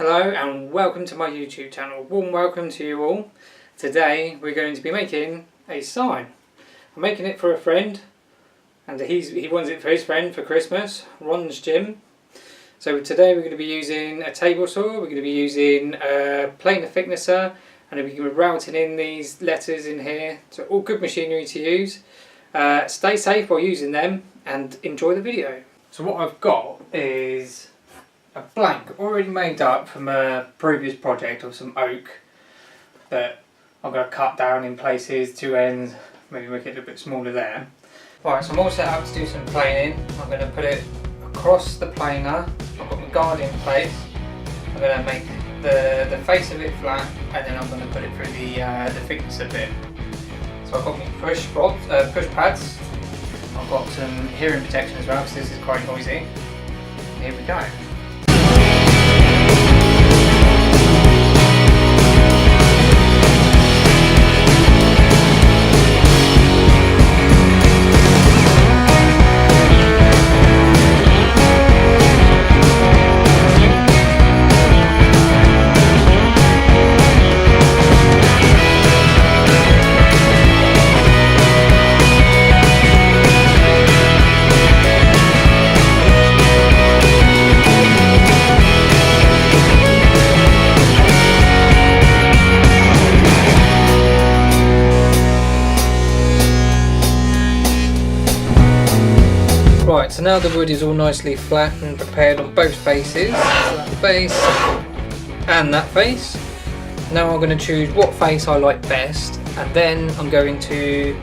Hello and welcome to my YouTube channel. Warm welcome to you all. Today we're going to be making a sign. I'm making it for a friend and he wants it for his friend for Christmas, Ron's Gym. So today we're going to be using a table saw, we're going to be using a planer thicknesser, and we're going to be routing in these letters in here. So all good machinery to use. Stay safe while using them and enjoy the video. So what I've got is a blank already made up from a previous project of some oak that I'm going to cut down in places, two ends, maybe make it a little bit smaller there. Right, so I'm all set up to do some planing. I'm going to put it across the planer. I've got my guard in place. I'm going to make the face of it flat, and then I'm going to put it through the thicknesser bit. So I've got my push pads. I've got some hearing protection as well because this is quite noisy. Here we go. Right, so now the wood is all nicely flat and prepared on both faces, so that face and that face. Now I'm going to choose what face I like best, and then I'm going to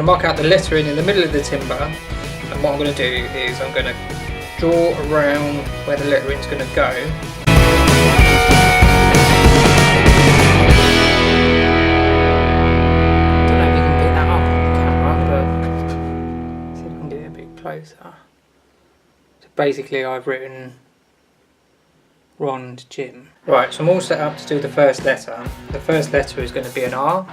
mark out the lettering in the middle of the timber, and what I'm going to do is I'm going to draw around where the lettering's going to go. Closer. So basically I've written Ron's Gym. Right, so I'm all set up to do the first letter. The first letter is going to be an R.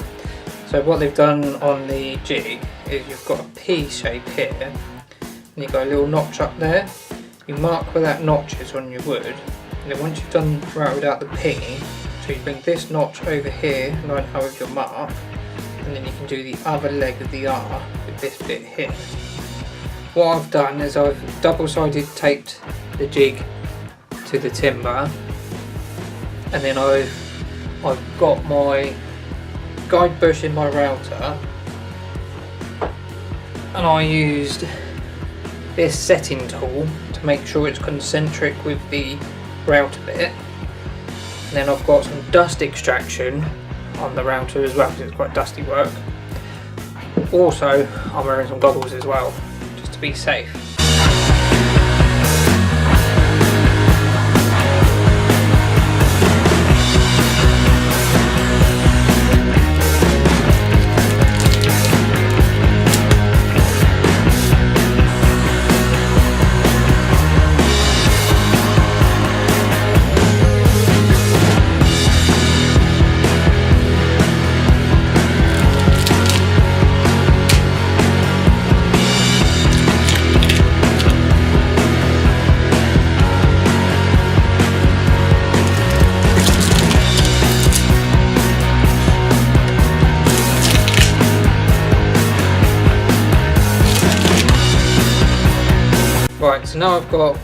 So what they've done on the jig is you've got a P shape here, and you've got a little notch up there. You mark where that notch is on your wood, and then once you've routed out the P, so you bring this notch over here, line up with your mark, and then you can do the other leg of the R with this bit here. What I've done is I've double-sided taped the jig to the timber, and then I've got my guide bush in my router, and I used this setting tool to make sure it's concentric with the router bit. And then I've got some dust extraction on the router as well because it's quite dusty work. Also, I'm wearing some goggles as well, to be safe. Right, so now I've got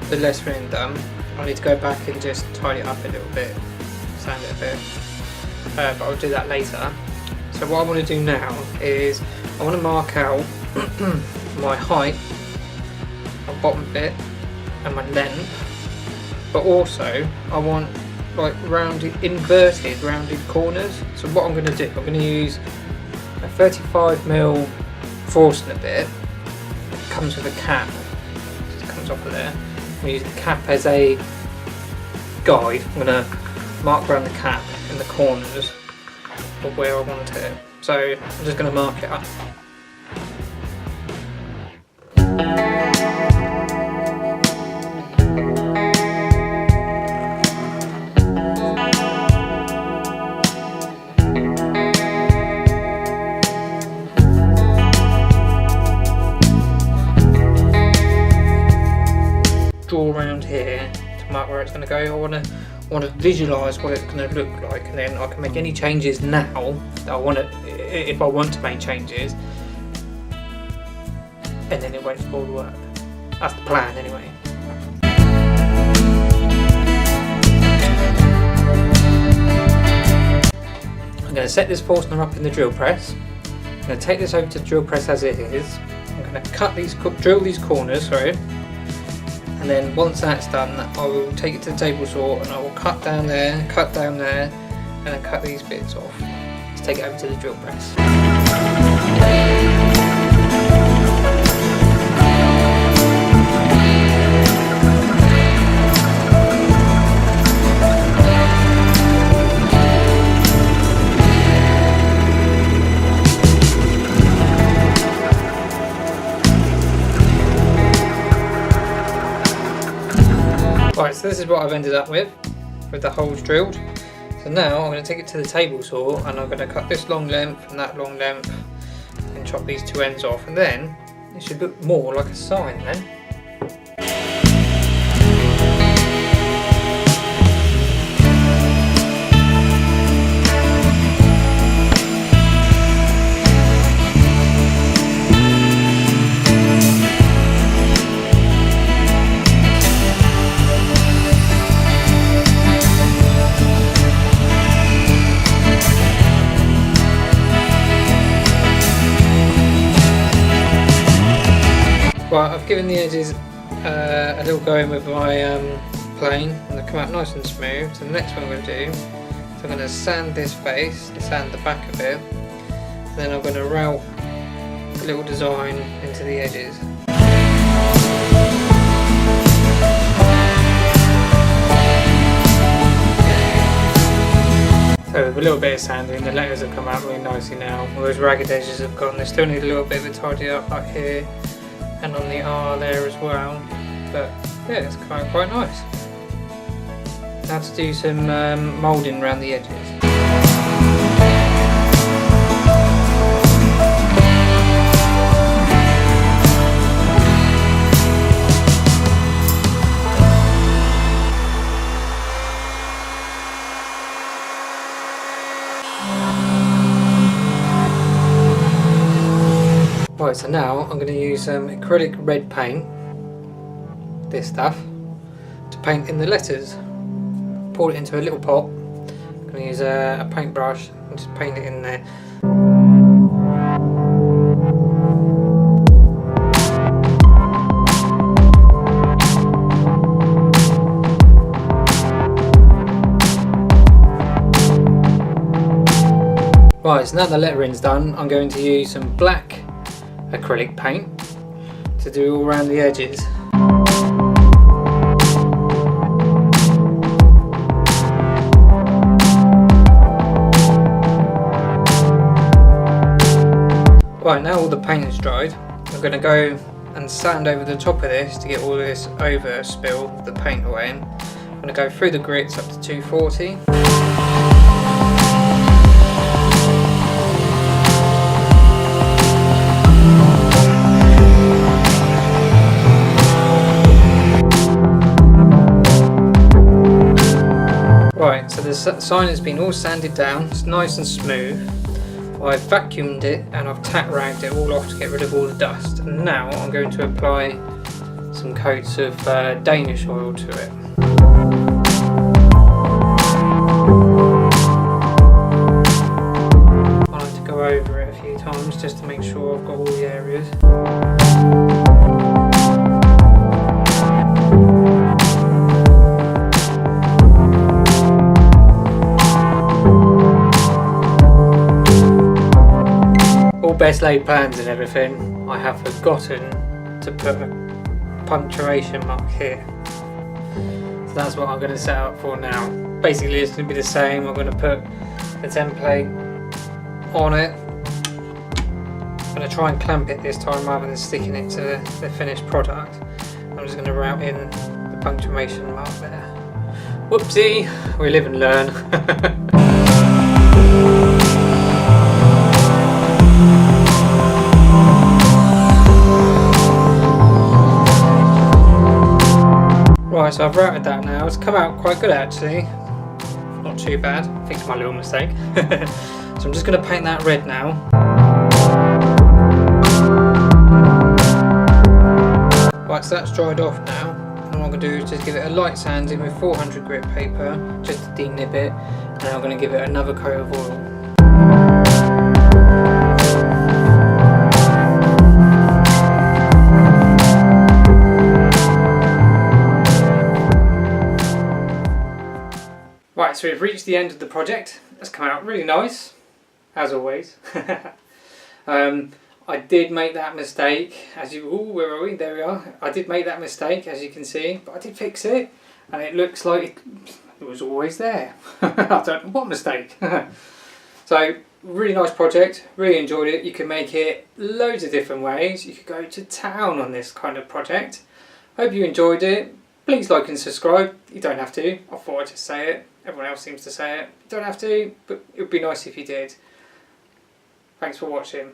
the lettering done, I need to go back and just tidy it up a little bit, sand it a bit, but I'll do that later. So what I want to do now is I want to mark out my height, my bottom bit and my length, but also I want like inverted rounded corners. So what I'm going to do, I'm going to use a 35mm Forstner bit. It comes with a cap. Off of there. I'm going to use the cap as a guide. I'm going to mark around the cap in the corners of where I want it. So I'm just going to mark it up. draw around here to mark where it's going to go. I want to visualise what it's going to look like, and then I can make any changes now that I want to, if I want to make changes, and then it won't spoil the work. That's the plan anyway. I'm going to set this Forstner up in the drill press. I'm going to take this over to the drill press as it is. I'm going to drill these corners, and then once that's done, I will take it to the table saw and I will cut down there, and then cut these bits off. Let's take it over to the drill press. Right, so this is what I've ended up with the holes drilled. So now I'm going to take it to the table saw and I'm going to cut this long length and that long length and chop these two ends off, and then it should look more like a sign then. Right, I've given the edges a little go in with my plane, and they come out nice and smooth. So the next one I'm going to do is I'm going to sand this face, sand the back of it, and then I'm going to route a little design into the edges. So with a little bit of sanding, the letters have come out really nicely now. All those ragged edges have gone. They still need a little bit of a tidy up here and on the R there as well, but yeah, it's quite nice. Now to do some moulding around the edges. Right, so now I'm going to use some acrylic red paint, this stuff, to paint in the letters. Pour it into a little pot. I'm going to use a paintbrush and just paint it in there. Right, so now the lettering's done, I'm going to use some black acrylic paint to do all around the edges. Right, now all the paint is dried, I'm going to go and sand over the top of this to get all of this overspill of the paint away. I'm going to go through the grits up to 240. Right, so the sign has been all sanded down, it's nice and smooth. I've vacuumed it and I've tack ragged it all off to get rid of all the dust. And now I'm going to apply some coats of Danish oil to it. I like to go over it a few times just to make sure I've got all the areas. Best laid plans and everything, I have forgotten to put a punctuation mark here. So that's what I'm going to set up for now. Basically it's going to be the same. I'm going to put the template on it. I'm going to try and clamp it this time rather than sticking it to the finished product. I'm just going to route in the punctuation mark there. Whoopsie, we live and learn. Right, so I've routed that now. It's come out quite good actually. Not too bad. I think it's my little mistake. So I'm just going to paint that red now. Right, so that's dried off now. And what I'm going to do is just give it a light sanding with 400 grit paper, just to denib it. And I'm going to give it another coat of oil. Right, so we've reached the end of the project. It's come out really nice, as always. I did make that mistake, where are we? There we are. I did make that mistake, as you can see, but I did fix it, and it looks like it was always there. I don't know what mistake. So, really nice project, really enjoyed it. You can make it loads of different ways. You could go to town on this kind of project. Hope you enjoyed it. Please like and subscribe. You don't have to. I thought I'd just say it. Everyone else seems to say it. You don't have to, but it would be nice if you did. Thanks for watching.